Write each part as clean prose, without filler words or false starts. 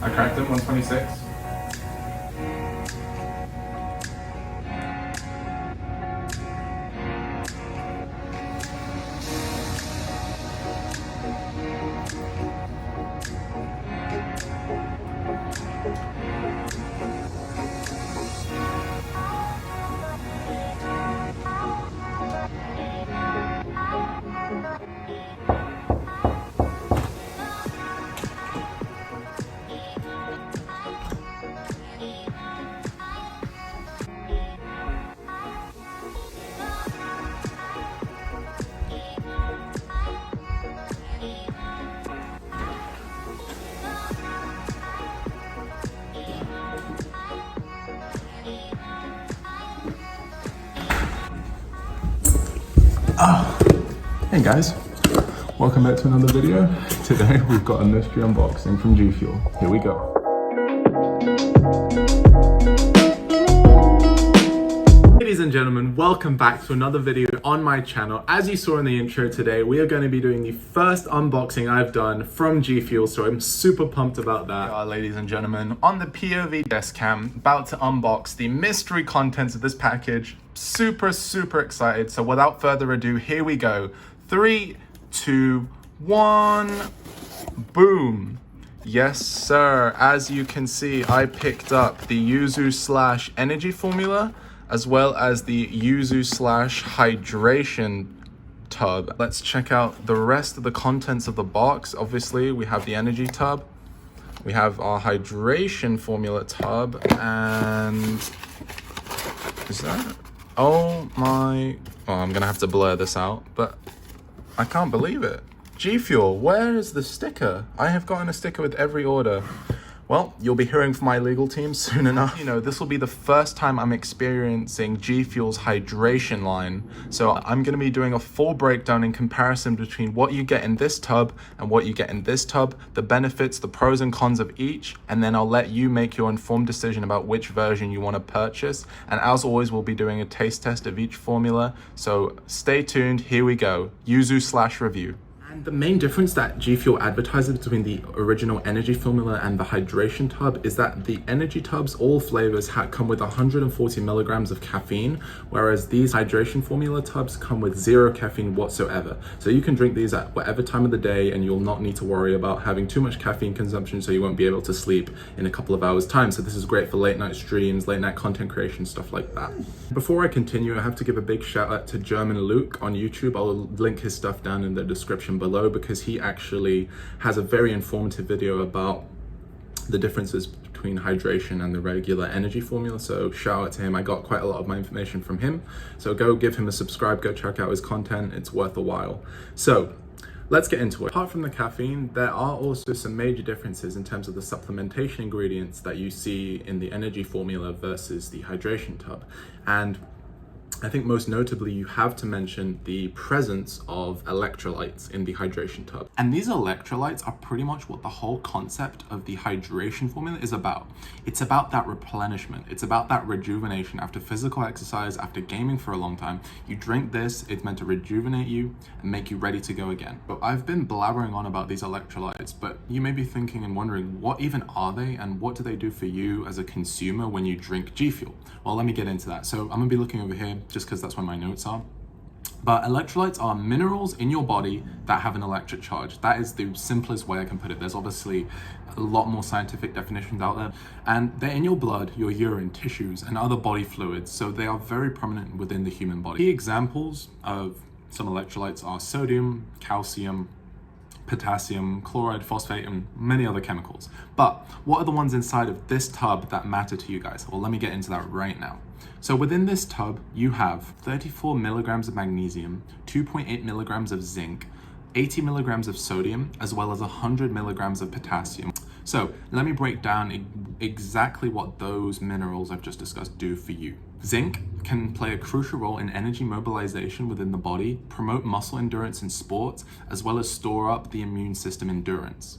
I cracked him, 126. Hey guys, welcome back to another video. Today we've got a mystery unboxing from Gfuel. Here we go. Ladies and gentlemen, welcome back to another video on my channel. As you saw in the intro today, we are going to be doing the first unboxing I've done from Gfuel, so I'm super pumped about that. Ladies and gentlemen, on the POV desk cam, about to unbox the mystery contents of this package. Super excited. So without further ado, here we go. 3, 2, 1, boom. Yes, sir. As you can see, I picked up the Yuzu / energy formula, as well as the Yuzu / hydration tub. Let's check out the rest of the contents of the box. Obviously, we have the energy tub, we have our hydration formula tub, and is that? Oh my, oh, I'm gonna have to blur this out, but I can't believe it. Gfuel, where is the sticker? I have gotten a sticker with every order. Well, you'll be hearing from my legal team soon enough. You know, this will be the first time I'm experiencing Gfuel's hydration line. So I'm gonna be doing a full breakdown in comparison between what you get in this tub and what you get in this tub, the benefits, the pros and cons of each, and then I'll let you make your informed decision about which version you wanna purchase. And as always, we'll be doing a taste test of each formula. So stay tuned, here we go. Yuzu / review. And the main difference that Gfuel advertises between the original energy formula and the hydration tub is that the energy tubs, all flavors, come with 140 milligrams of caffeine, whereas these hydration formula tubs come with 0 caffeine whatsoever. So you can drink these at whatever time of the day and you'll not need to worry about having too much caffeine consumption, so you won't be able to sleep in a couple of hours time. So this is great for late night streams, late night content creation, stuff like that. Before I continue, I have to give a big shout out to German Luke on YouTube. I'll link his stuff down in the description below, because he actually has a very informative video about the differences between hydration and the regular energy formula. So shout out to him. I got quite a lot of my information from him. So go give him a subscribe, go check out his content. It's worth a while. So let's get into it. Apart from the caffeine, there are also some major differences in terms of the supplementation ingredients that you see in the energy formula versus the hydration tub. And I think most notably, you have to mention the presence of electrolytes in the hydration tub. And these electrolytes are pretty much what the whole concept of the hydration formula is about. It's about that replenishment. It's about that rejuvenation after physical exercise, after gaming for a long time. You drink this, it's meant to rejuvenate you and make you ready to go again. But I've been blabbering on about these electrolytes, but you may be thinking and wondering, what even are they and what do they do for you as a consumer when you drink Gfuel? Well, let me get into that. So I'm gonna be looking over here just because that's where my notes are. But electrolytes are minerals in your body that have an electric charge. That is the simplest way I can put it. There's obviously a lot more scientific definitions out there, and they're in your blood, your urine, tissues, and other body fluids. So they are very prominent within the human body. Key examples of some electrolytes are sodium, calcium, potassium, chloride, phosphate, and many other chemicals. But what are the ones inside of this tub that matter to you guys? Well, let me get into that right now. So within this tub, you have 34 milligrams of magnesium, 2.8 milligrams of zinc, 80 milligrams of sodium, as well as 100 milligrams of potassium. So let me break down exactly what those minerals I've just discussed do for you. Zinc can play a crucial role in energy mobilization within the body, promote muscle endurance in sports, as well as store up the immune system endurance.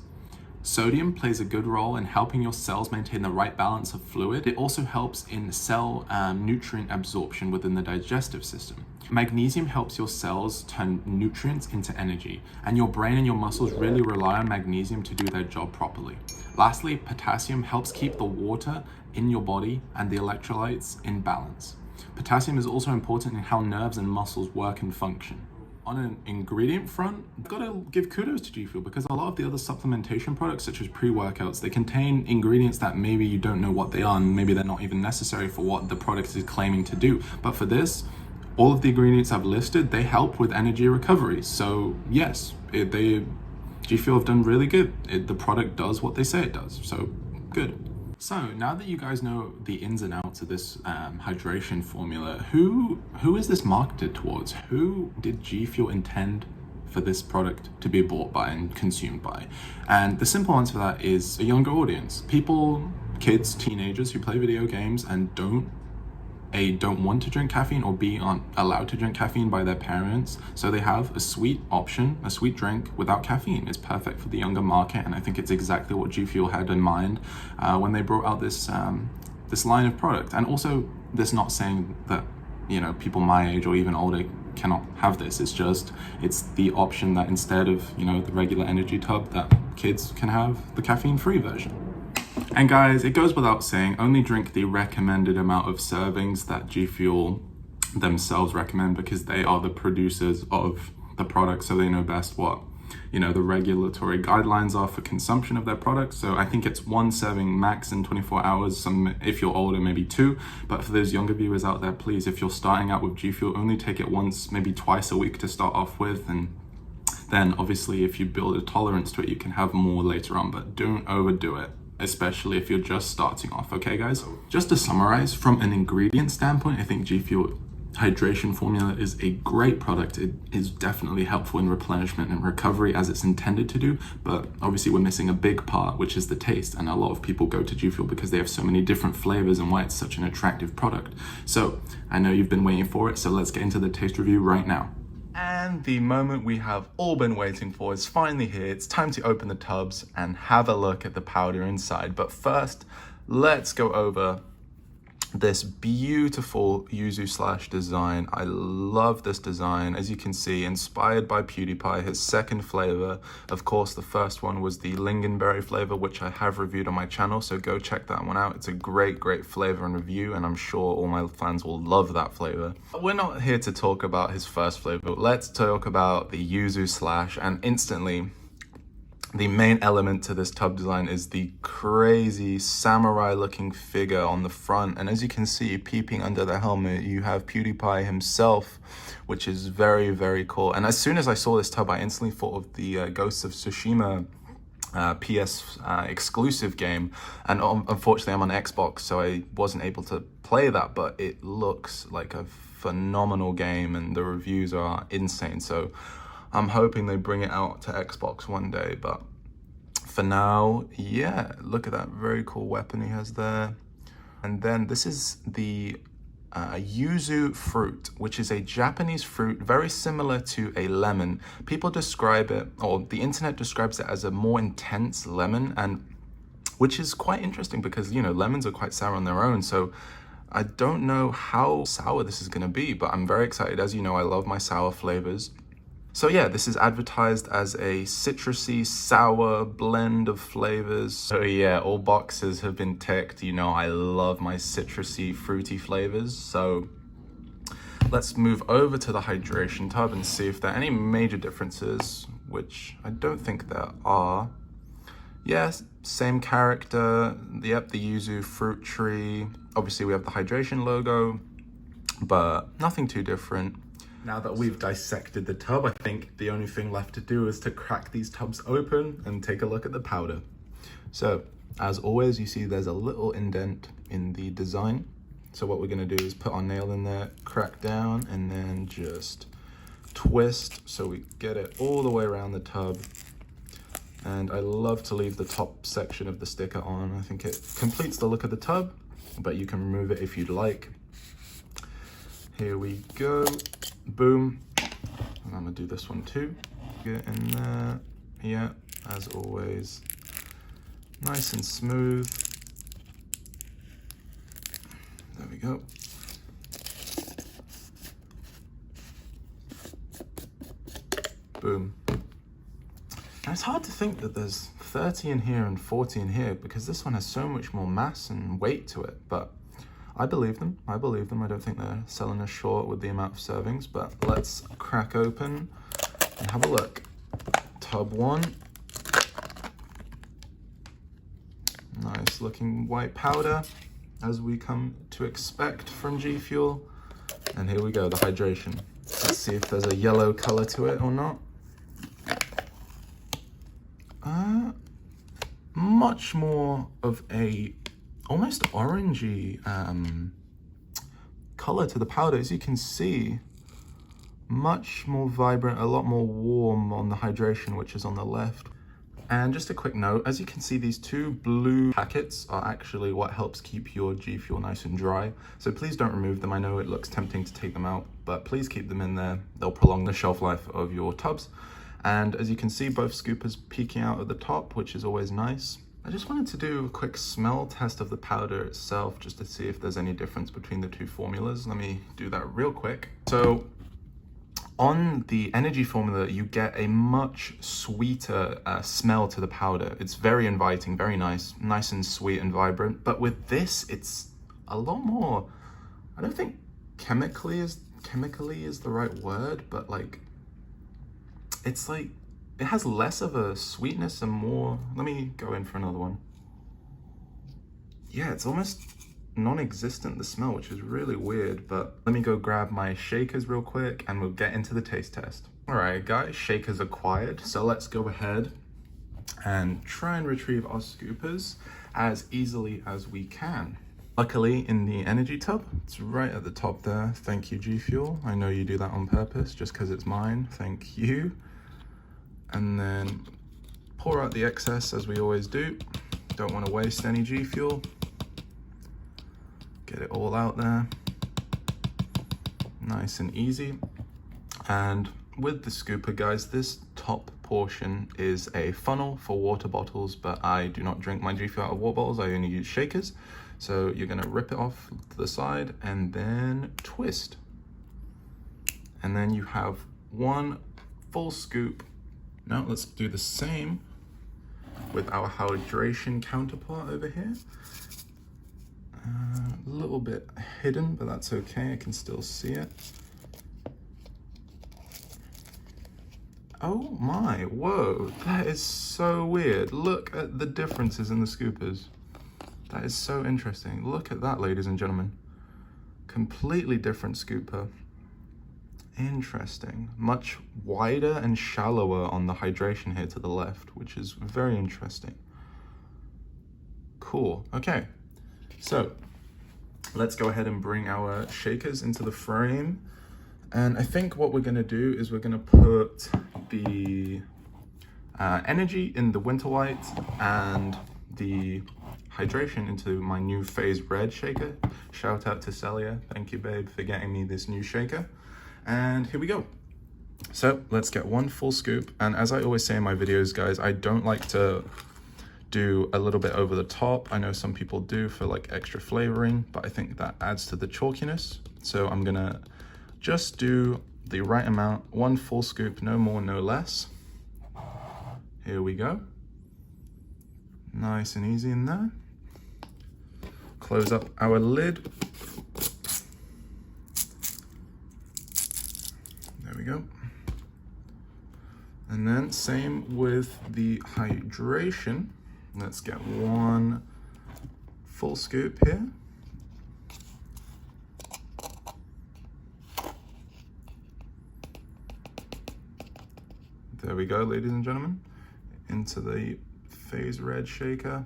Sodium plays a good role in helping your cells maintain the right balance of fluid. It also helps in cell nutrient absorption within the digestive system. Magnesium helps your cells turn nutrients into energy, and your brain and your muscles really rely on magnesium to do their job properly. Lastly, potassium helps keep the water in your body and the electrolytes in balance. Potassium is also important in how nerves and muscles work and function. On an ingredient front, I've got to give kudos to G Fuel, because a lot of the other supplementation products, such as pre-workouts, they contain ingredients that maybe you don't know what they are, and maybe they're not even necessary for what the product is claiming to do. But for this, all of the ingredients I've listed, they help with energy recovery. So yes, G Fuel have done really good. The product does what they say it does, so good. So now that you guys know the ins and outs of this hydration formula, who is this marketed towards? Who did G Fuel intend for this product to be bought by and consumed by? And the simple answer for that is a younger audience. People, kids, teenagers who play video games and don't want to drink caffeine, or aren't allowed to drink caffeine by their parents. So they have a sweet option, a sweet drink without caffeine. It's perfect for the younger market, and I think it's exactly what G Fuel had in mind when they brought out this line of product. And also, this not saying that, you know, people my age or even older cannot have this. It's the option that instead of, you know, the regular energy tub, that kids can have the caffeine-free version. And guys, it goes without saying, only drink the recommended amount of servings that G Fuel themselves recommend, because they are the producers of the product, so they know best what, you know, the regulatory guidelines are for consumption of their products. So I think it's 1 serving max in 24 hours. If you're older, maybe 2. But for those younger viewers out there, please, if you're starting out with G Fuel, only take it once, maybe twice a week to start off with, and then obviously if you build a tolerance to it, you can have more later on, but don't overdo it, especially if you're just starting off, okay guys? Just to summarize, from an ingredient standpoint, I think G Fuel hydration formula is a great product. It is definitely helpful in replenishment and recovery as it's intended to do, but obviously we're missing a big part, which is the taste, and a lot of people go to G Fuel because they have so many different flavors and why it's such an attractive product. So I know you've been waiting for it, so let's get into the taste review right now. And the moment we have all been waiting for is finally here. It's time to open the tubs and have a look at the powder inside. But first, let's go over this beautiful Yuzu design. I love this design. As you can see, inspired by PewDiePie, his second flavor. Of course, the first one was the lingonberry flavor, which I have reviewed on my channel, so go check that one out. It's a great flavor and review, and I'm sure all my fans will love that flavor. But we're not here to talk about his first flavor. Let's talk about the Yuzu and instantly, the main element to this tub design is the crazy samurai looking figure on the front. And as you can see, peeping under the helmet, you have PewDiePie himself, which is very cool. And as soon as I saw this tub, I instantly thought of the Ghosts of Tsushima PS exclusive game. And unfortunately, I'm on Xbox, so I wasn't able to play that, but it looks like a phenomenal game and the reviews are insane. So I'm hoping they bring it out to Xbox one day, but for now, yeah, look at that very cool weapon he has there. And then this is the Yuzu fruit, which is a Japanese fruit very similar to a lemon. People describe it, or the internet describes it as a more intense lemon, and which is quite interesting because, you know, lemons are quite sour on their own. So I don't know how sour this is going to be, but I'm very excited. As you know, I love my sour flavors. So yeah, this is advertised as a citrusy, sour blend of flavors. So yeah, all boxes have been ticked. You know, I love my citrusy, fruity flavors. So let's move over to the hydration tub and see if there are any major differences, which I don't think there are. Yes, same character. Yep, the Yuzu fruit tree. Obviously, we have the hydration logo, but nothing too different. Now that we've dissected the tub, I think the only thing left to do is to crack these tubs open and take a look at the powder. So, as always, you see there's a little indent in the design. So what we're gonna do is put our nail in there, crack down, and then just twist so we get it all the way around the tub. And I love to leave the top section of the sticker on. I think it completes the look of the tub, but you can remove it if you'd like. Here we go. Boom. And I'm gonna do this one too. Get in there. Yeah, as always. Nice and smooth. There we go. Boom. And it's hard to think that there's 30 in here and 40 in here because this one has so much more mass and weight to it, but I believe them. I believe them. I don't think they're selling us short with the amount of servings, but let's crack open and have a look. Tub 1. Nice looking white powder, as we come to expect from G Fuel. And here we go, the hydration. Let's see if there's a yellow color to it or not. Much more of a almost orangey color to the powder. As you can see, much more vibrant, a lot more warm on the hydration, which is on the left. And just a quick note, as you can see, these two blue packets are actually what helps keep your G Fuel nice and dry. So please don't remove them. I know it looks tempting to take them out, but please keep them in there. They'll prolong the shelf life of your tubs. And as you can see, both scoopers peeking out at the top, which is always nice. I just wanted to do a quick smell test of the powder itself, just to see if there's any difference between the two formulas. Let me do that real quick. So on the energy formula, you get a much sweeter smell to the powder. It's very inviting, very nice and sweet and vibrant. But with this, it's a lot more, I don't think chemically is the right word, but like, it's like, it has less of a sweetness and more, let me go in for another one. Yeah, it's almost non-existent, the smell, which is really weird, but let me go grab my shakers real quick and we'll get into the taste test. All right, guys, shakers acquired. So let's go ahead and try and retrieve our scoopers as easily as we can. Luckily, in the energy tub, it's right at the top there. Thank you, G Fuel. I know you do that on purpose just because it's mine. Thank you. And then pour out the excess as we always do. Don't want to waste any G Fuel. Get it all out there. Nice and easy. And with the scooper, guys, this top portion is a funnel for water bottles, but I do not drink my G Fuel out of water bottles. I only use shakers. So you're gonna rip it off to the side and then twist. And then you have one full scoop. Now let's do the same with our hydration counterpart over here. A little bit hidden, but that's okay. I can still see it. Oh my, whoa, that is so weird. Look at the differences in the scoopers. That is so interesting. Look at that, ladies and gentlemen. Completely different scooper. Interesting. Much wider and shallower on the hydration here to the left, which is very interesting. Cool. Okay, so let's go ahead and bring our shakers into the frame. And I think what we're gonna do is we're gonna put the energy in the winter white and the hydration into my new phase red shaker. Shout out to Celia. Thank you, babe, for getting me this new shaker. And here we go. So let's get one full scoop. And as I always say in my videos, guys, I don't like to do a little bit over the top. I know some people do for like extra flavoring, but I think that adds to the chalkiness. So I'm gonna just do the right amount, one full scoop, no more, no less. Here we go. Nice and easy in there. Close up our lid. There we go. And then same with the hydration. Let's get one full scoop here. There we go, ladies and gentlemen. Into the phase red shaker.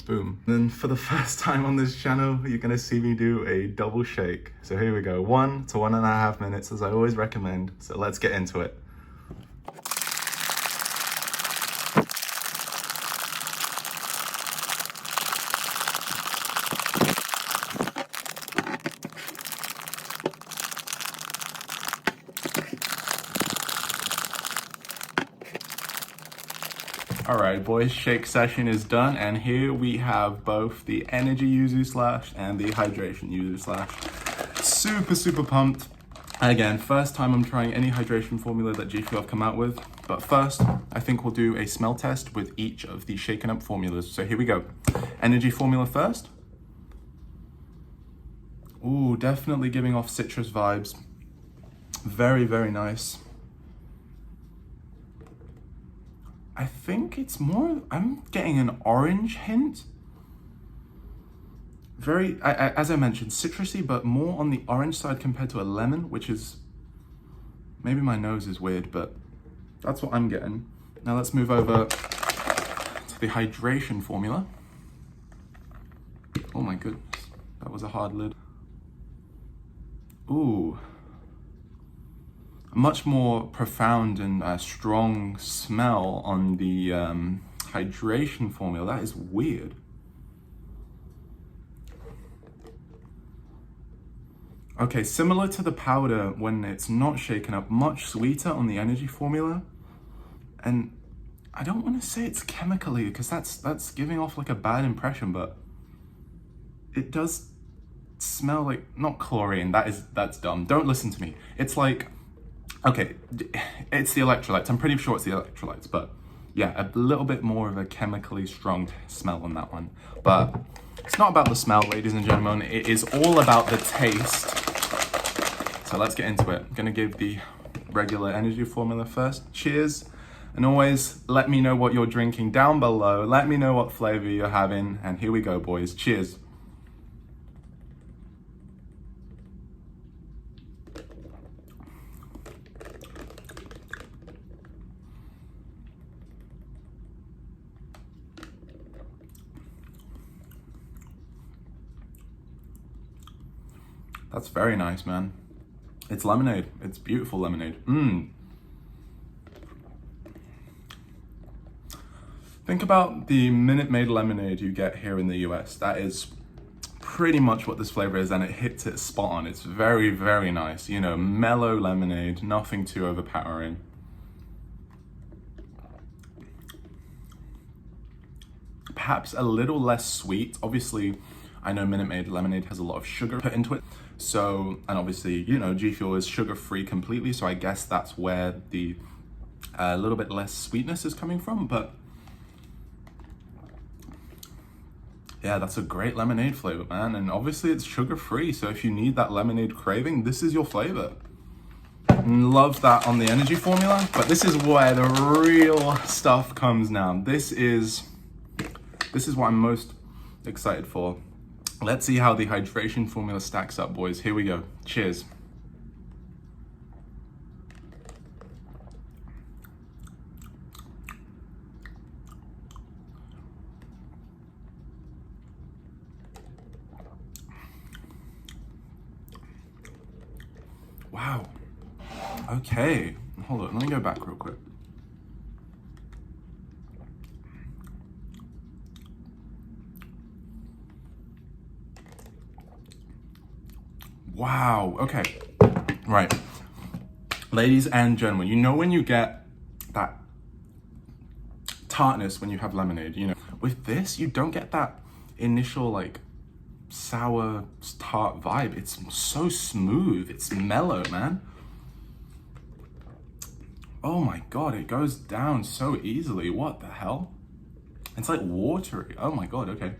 Boom. Then for the first time on this channel, you're gonna see me do a double shake. So here we go, 1 to 1.5 minutes, as I always recommend. So let's get into it. All right, right, boys, shake session is done, and here we have both the energy Yuzu slash and the hydration Yuzu slash. Super pumped. Again, first time I'm trying any hydration formula that G Fuel have come out with. But first, I think we'll do a smell test with each of the shaken up formulas. So here we go. Energy formula first. Ooh, definitely giving off citrus vibes. Very nice. I think it's more, I'm getting an orange hint. Very, as I mentioned, citrusy, but more on the orange side compared to a lemon, which is, maybe my nose is weird, but that's what I'm getting. Now let's move over to the hydration formula. Oh my goodness, that was a hard lid. Ooh, a much more profound and strong smell on the hydration formula. That is weird. Okay, similar to the powder when it's not shaken up, much sweeter on the energy formula. And I don't want to say it's chemically because that's giving off like a bad impression, but it does smell like, not chlorine, that's dumb. Don't listen to me. It's like, okay, it's the electrolytes. I'm pretty sure it's the electrolytes, but yeah, a little bit more of a chemically strong smell on that one. But it's not about the smell, ladies and gentlemen. It is all about the taste. So let's get into it. I'm gonna give the regular energy formula first. Cheers. And always let me know what you're drinking down below. Let me know what flavor you're having. And here we go, boys. Cheers. That's very nice, man. It's lemonade. It's beautiful lemonade. Think about the Minute Maid lemonade you get here in the US. That is pretty much what this flavor is, and it hits it spot on. It's very nice. You know, mellow lemonade, nothing too overpowering. Perhaps a little less sweet. Obviously, I know Minute Maid lemonade has a lot of sugar put into it. So, and obviously, you know, G Fuel is sugar-free completely. So I guess that's where the little bit less sweetness is coming from. But yeah, that's a great lemonade flavor, man. And obviously it's sugar-free. So if you need that lemonade craving, this is your flavor. Love that on the energy formula. But this is where the real stuff comes now. This is what I'm most excited for. Let's see how the hydration formula stacks up, boys. Here we go. Cheers. Wow. Okay. Hold on. Let me go back real quick. Wow, okay, right. Ladies and gentlemen, you know when you get that tartness when you have lemonade, you know, with this, you don't get that initial like sour tart vibe. It's so smooth, it's mellow, man. Oh my God, it goes down so easily. What the hell? It's like watery. Oh my God, okay.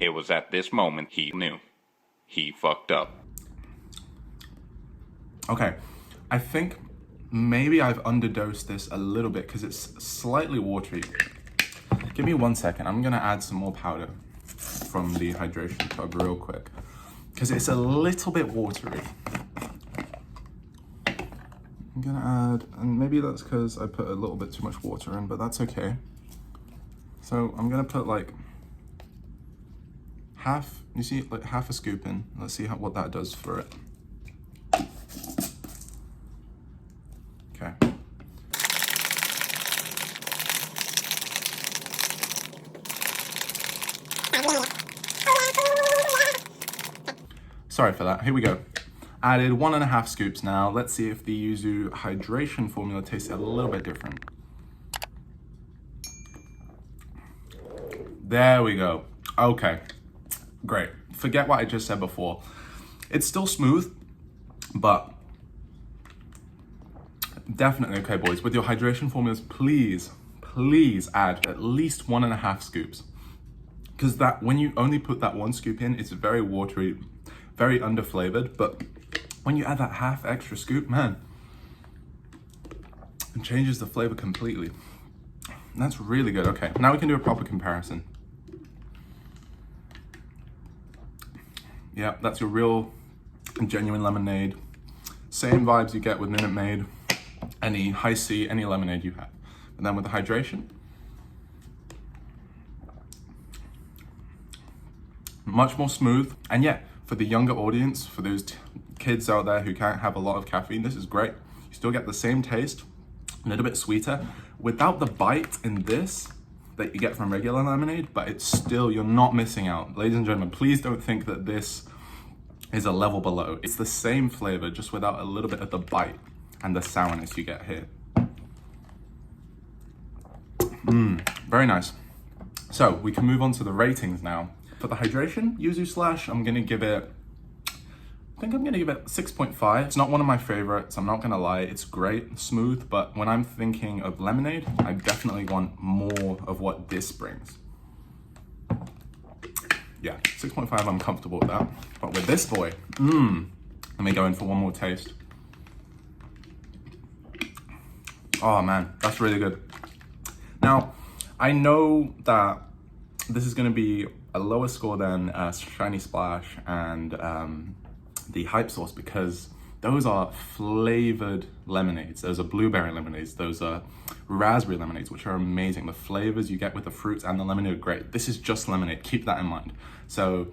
It was at this moment he knew. He fucked up. Okay, I think maybe I've underdosed this a little bit because it's slightly watery. Give me 1 second. I'm gonna add some more powder from the hydration tub real quick because it's a little bit watery. I'm gonna add, and maybe that's because I put a little bit too much water in, but that's okay. So I'm gonna put like half, you see, like half a scoop in. Let's see what that does for it. Okay. Sorry for that. Here we go. Added 1.5 scoops now. Let's see if the Yuzu hydration formula tastes a little bit different. There we go. Okay, great. Forget what I just said before. It's still smooth, but definitely okay, boys. With your hydration formulas, please add at least 1.5 scoops. Because that when you only put that 1 scoop in, it's very watery, very underflavored. But when you add that half extra scoop, man, it changes the flavor completely. And that's really good. Okay, now we can do a proper comparison. Yeah, that's your real genuine lemonade. Same vibes you get with Minute Maid, any high C, any lemonade you have. And then with the hydration, much more smooth. And yeah, for the younger audience, for those kids out there who can't have a lot of caffeine, this is great. You still get the same taste, a little bit sweeter, without the bite in this that you get from regular lemonade, but it's still, you're not missing out. Ladies and gentlemen, please don't think that this is a level below. It's the same flavor, just without a little bit of the bite and the sourness you get here. Very nice. So we can move on to the ratings now. For the hydration, Yuzu Slash, I'm gonna give it 6.5. It's not one of my favorites, I'm not gonna lie. It's great, smooth, but when I'm thinking of lemonade, I definitely want more of what this brings. Yeah, 6.5, I'm comfortable with that. But with this boy, let me go in for one more taste. Oh man, that's really good. Now, I know that this is gonna be a lower score than Shiny Splash and the Hype Sauce, because those are flavored lemonades. Those are blueberry lemonades. Those are raspberry lemonades, which are amazing. The flavors you get with the fruits and the lemonade are great. This is just lemonade. Keep that in mind. So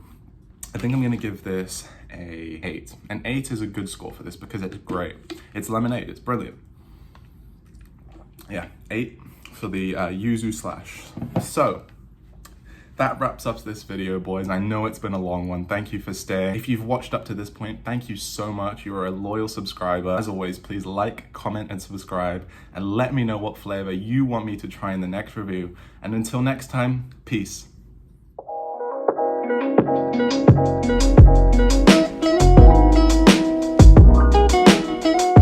I think I'm gonna give this a 8. An 8 is a good score for this because it's great. It's lemonade. It's brilliant. Yeah, 8 for the Yuzu Slash. So that wraps up this video, boys. I know it's been a long one. Thank you for staying. If you've watched up to this point, thank you so much. You are a loyal subscriber. As always, please like, comment, and subscribe, and let me know what flavor you want me to try in the next review. And until next time, peace.